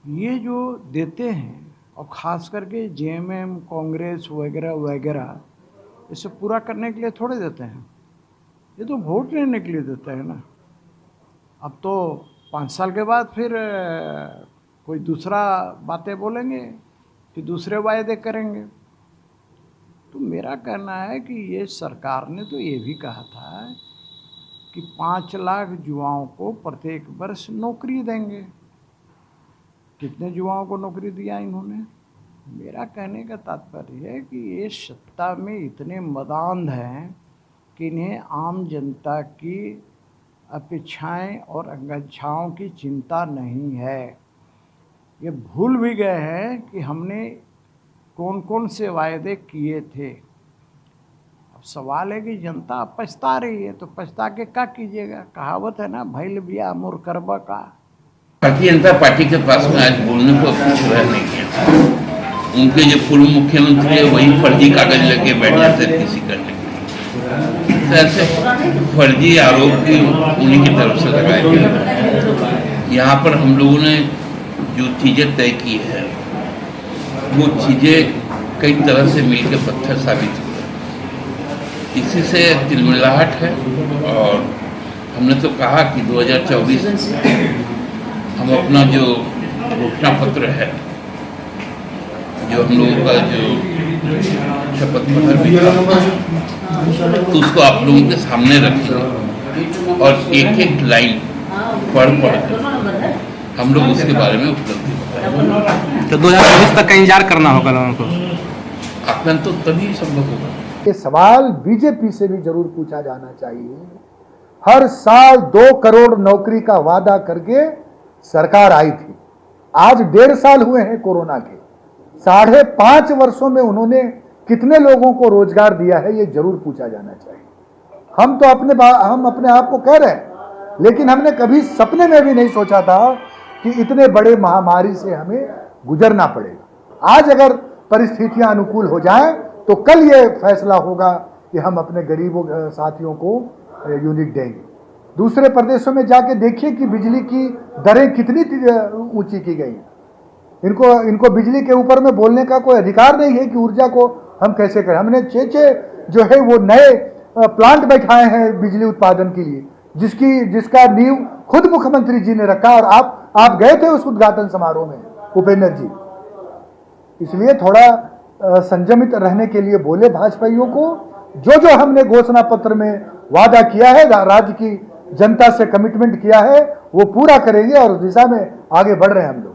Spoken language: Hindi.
ये जो देते हैं और ख़ास करके जेएमएम कांग्रेस वगैरह वगैरह इसे पूरा करने के लिए थोड़े देते हैं, ये तो वोट लेने के लिए देते हैं ना। अब तो 5 साल के बाद फिर कोई दूसरा बातें बोलेंगे कि दूसरे वायदे करेंगे। तो मेरा कहना है कि ये सरकार ने तो ये भी कहा था कि 5 लाख युवाओं को प्रत्येक वर्ष नौकरी देंगे। कितने युवाओं को नौकरी दिया इन्होंने? मेरा कहने का तात्पर्य है कि ये सत्ता में इतने मदान्ध हैं कि इन्हें आम जनता की अपेक्षाएं और आकांक्षाओं की चिंता नहीं है। ये भूल भी गए हैं कि हमने कौन कौन से वायदे किए थे। अब सवाल है कि जनता पछता रही है, तो पछता के क्या कीजिएगा? कहावत है ना, भैल बिया मुर करबा का। भारतीय जनता पार्टी के पास में आज बोलने को कुछ रह नहीं गया। उनके जो पूर्व मुख्यमंत्री है वही फर्जी कागज लेके बैठ जाते किसी करने के लिए। तो ऐसे फर्जी आरोप भी उन्हीं की तरफ से लगाए गए। यहाँ पर हम लोगों ने जो चीज़ें तय की है वो चीज़ें कई तरह से मिलकर पत्थर साबित हुए। इसी से तिलमिलाहट है। और हमने तो कहा कि 2024 हम अपना जो घोषणा पत्र है, जो हम लोगों का जो शपथ पत्र भी था, तो उसको आप लोगों के सामने रखेंगे और एक एक लाइन पढ़ कर हम लोग उसके बारे में उपलब्धि बताएंगे। तो 2024 तक का इंतजार करना होगा लोगों को। आकलन तो तभी संभव होगा। ये सवाल बीजेपी से भी जरूर पूछा जाना चाहिए। हर साल 2 करोड़ नौकरी का वादा करके सरकार आई थी। आज 1.5 साल हुए हैं कोरोना के। 5.5 वर्षों में उन्होंने कितने लोगों को रोजगार दिया है, ये जरूर पूछा जाना चाहिए। हम तो हम अपने आप को कह रहे हैं, लेकिन हमने कभी सपने में भी नहीं सोचा था कि इतने बड़े महामारी से हमें गुजरना पड़ेगा। आज अगर परिस्थितियां अनुकूल हो जाएं तो कल ये फैसला होगा कि हम अपने गरीबों साथियों को यूनिट देंगे। दूसरे प्रदेशों में जाके देखिए कि बिजली की दरें कितनी ऊंची की गई। इनको बिजली के ऊपर में बोलने का कोई अधिकार नहीं है कि ऊर्जा को हम कैसे करें। हमने 6 जो है वो नए प्लांट बैठाए हैं बिजली उत्पादन के लिए, जिसका नींव खुद मुख्यमंत्री जी ने रखा। और आप गए थे उस उद्घाटन समारोह में, उपेंद्र जी। इसलिए थोड़ा संयमित रहने के लिए बोले भाजपाइयों को। जो हमने घोषणा पत्र में वादा किया है, राज्य की जनता से कमिटमेंट किया है, वो पूरा करेंगे और उस दिशा में आगे बढ़ रहे हैं हम लोग।